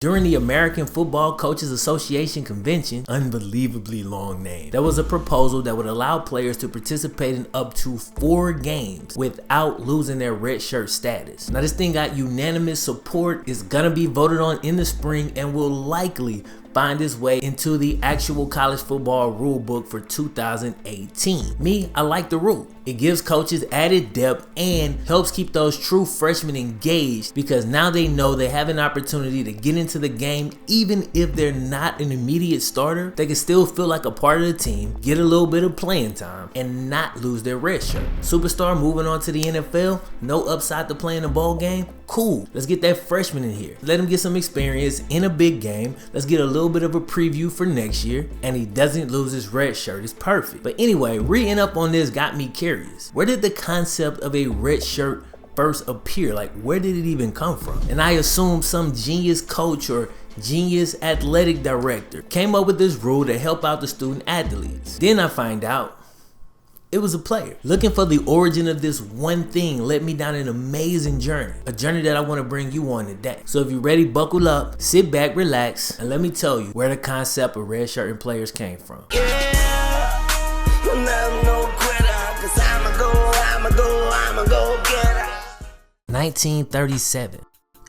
During the American Football Coaches Association convention, unbelievably long name, there was a proposal that would allow players to participate in up to 4 games without losing their redshirt status. Now this thing got unanimous support, is gonna be voted on in the spring, and will likely find its way into the actual college football rule book for 2018. Me, I like the rule. It gives coaches added depth and helps keep those true freshmen engaged, because now they know they have an opportunity to get into the game. Even if they're not an immediate starter, they can still feel like a part of the team, get a little bit of playing time, and not lose their red shirt. Superstar moving on to the NFL, no upside to playing a bowl game? Cool, let's get that freshman in here. Let him get some experience in a big game. Let's get a little bit of a preview for next year, and he doesn't lose his red shirt. It's perfect. But anyway, reading up on this got me curious. Where did the concept of a red shirt first appear? Like, where did it even come from? And I assume some genius coach or genius athletic director came up with this rule to help out the student athletes. Then I find out it was a player. Looking for the origin of this one thing led me down an amazing journey. A journey that I want to bring you on today. So if you're ready, buckle up, sit back, relax, and let me tell you where the concept of redshirting players came from. I'ma go get her. 1937,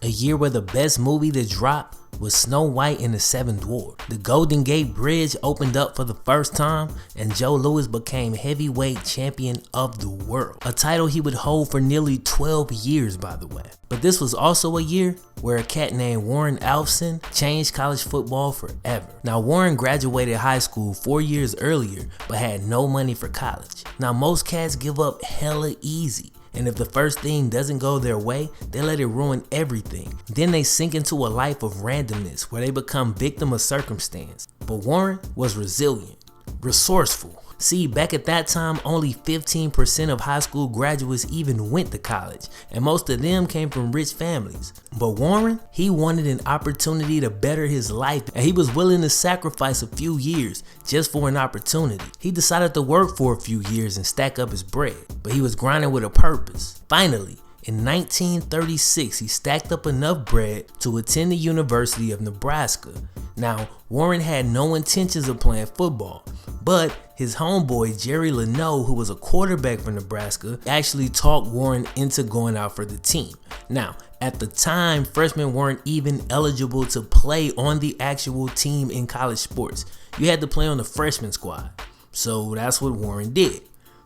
a year where the best movie to drop was Snow White and the Seven Dwarfs. The Golden Gate Bridge opened up for the first time, and Joe Louis became heavyweight champion of the world, a title he would hold for nearly 12 years, by the way. But this was also a year where a cat named Warren Alfson changed college football forever. Now Warren graduated high school 4 years earlier, but had no money for college. Now most cats give up hella easy, and if the first thing doesn't go their way, they let it ruin everything. Then they sink into a life of randomness where they become victim of circumstance. But Warren was resilient, resourceful. See, back at that time, only 15% of high school graduates even went to college, and most of them came from rich families. But Warren, he wanted an opportunity to better his life, and he was willing to sacrifice a few years just for an opportunity. He decided to work for a few years and stack up his bread, but he was grinding with a purpose. Finally, in 1936, he stacked up enough bread to attend the University of Nebraska. Now, Warren had no intentions of playing football, but his homeboy Jerry Leno, who was a quarterback for Nebraska, actually talked Warren into going out for the team. Now, at the time, freshmen weren't even eligible to play on the actual team in college sports. You had to play on the freshman squad. So that's what Warren did.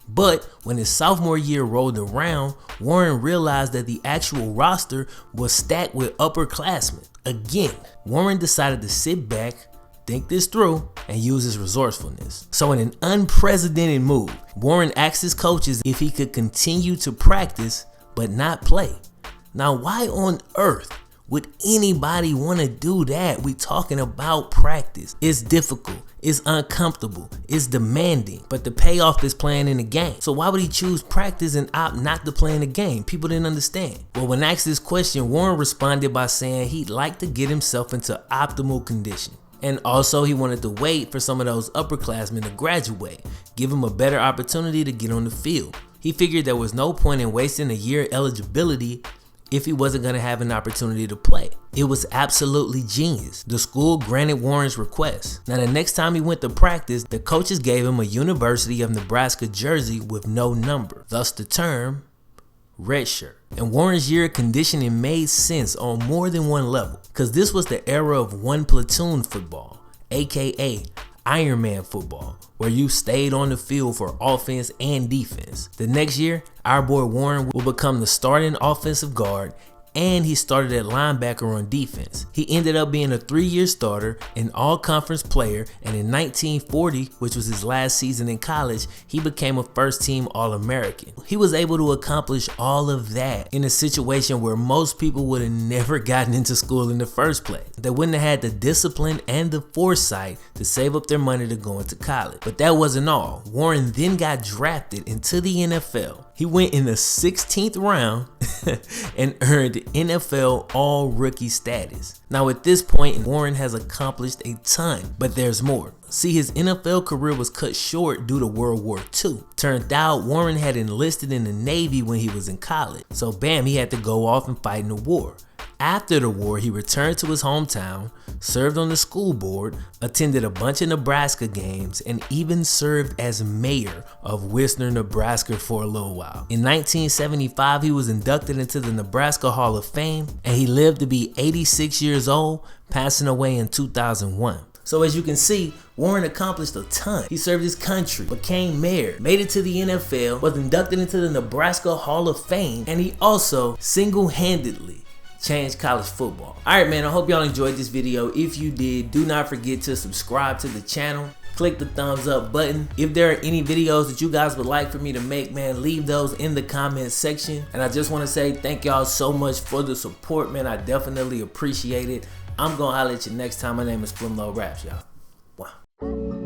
But when his sophomore year rolled around, Warren realized that the actual roster was stacked with upperclassmen. Again, Warren decided to sit back, think this through, and use his resourcefulness. So in an unprecedented move, Warren asked his coaches if he could continue to practice but not play. Now, why on earth would anybody want to do that? We talking about practice. It's difficult, it's uncomfortable, it's demanding, but the payoff is playing in the game. So why would he choose practice and opt not to play in the game? People didn't understand. Well, when asked this question, Warren responded by saying he'd like to get himself into optimal condition. And also he wanted to wait for some of those upperclassmen to graduate, give him a better opportunity to get on the field. He figured there was no point in wasting a year eligibility if he wasn't going to have an opportunity to play. It was absolutely genius. The school granted Warren's request. Now the next time he went to practice, the coaches gave him a University of Nebraska jersey with no number, thus the term redshirt. And Warren's year of conditioning made sense on more than one level, because this was the era of one platoon football, aka Iron Man football, where you stayed on the field for offense and defense. The next year, our boy Warren will become the starting offensive guard, and he started at linebacker on defense. He ended up being a 3-year starter, an all-conference player, and in 1940, which was his last season in college, he became a first-team All-American. He was able to accomplish all of that in a situation where most people would have never gotten into school in the first place. They wouldn't have had the discipline and the foresight to save up their money to go into college. But that wasn't all. Warren then got drafted into the NFL. He went in the 16th round and earned NFL All-Rookie status. Now at this point, Warren has accomplished a ton, but there's more. See, his NFL career was cut short due to World War II. Turned out Warren had enlisted in the Navy when he was in college. So bam, he had to go off and fight in the war. After the war, he returned to his hometown, served on the school board, attended a bunch of Nebraska games, and even served as mayor of Whistler, Nebraska for a little while. In 1975, he was inducted into the Nebraska Hall of Fame, and he lived to be 86 years old, passing away in 2001. So as you can see, Warren accomplished a ton. He served his country, became mayor, made it to the NFL, was inducted into the Nebraska Hall of Fame, and he also single-handedly changed college football. Alright man, I hope y'all enjoyed this video. If you did, do not forget to subscribe to the channel. Click the thumbs up button. If there are any videos that you guys would like for me to make, man, leave those in the comments section. And I just want to say thank y'all so much for the support, man. I definitely appreciate it. I'm gonna holler at you next time. My name is FlemLo Raps, y'all. Wow.